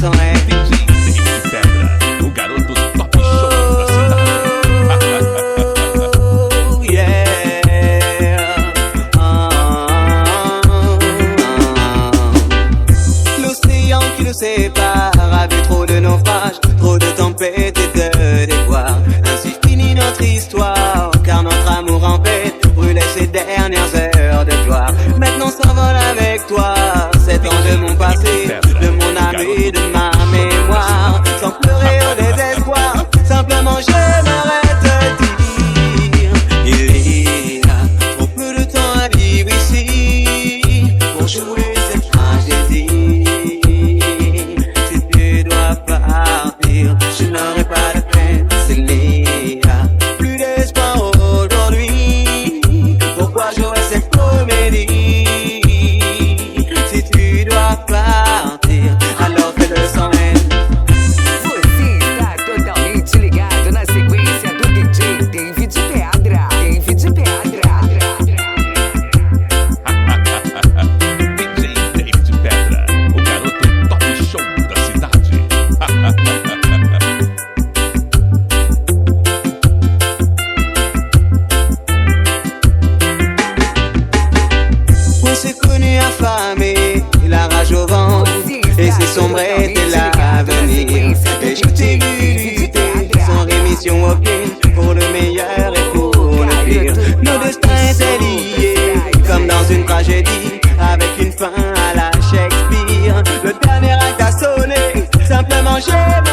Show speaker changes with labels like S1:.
S1: som é
S2: DJ David Pedra, o garoto top show da cidade.
S1: Oh, yeah. L'océan qui nous sépare avait trop de naufrages, trop de tempêtes et de déboires. Ainsi finit notre histoire, car notre amour en paix brûlait ses dernières heures de gloire. Maintenant s'envole avec toi cet ange de mon passé, de mon âme et de ma mémoire. Sans pleurer au désespoir, simplement j'aimerais te dire, il y a trop peu de temps à vivre ici pour jouer cette tragédie. Si tu dois partir, je n'aurai pas de peine, c'est Léa. Plus d'espoir aujourd'hui, pourquoi jouer cette comédie? Si tu dois partir, alors que le sang est.
S3: Você está totalmente ligado na sequência do DJ David Pedra. David Pedra.
S2: DJ David Pedra, o garoto top show da cidade.
S1: On s'est connus affamés, la rage au ventre, et c'est sombre était l'avenir. Et je t'ai vu lutter sans rémission aucune, pour le meilleur et pour le pire. Nos destins étaient liés, comme dans une tragédie, avec une fin à la Shakespeare. Le dernier acte a sonné, simplement j'ai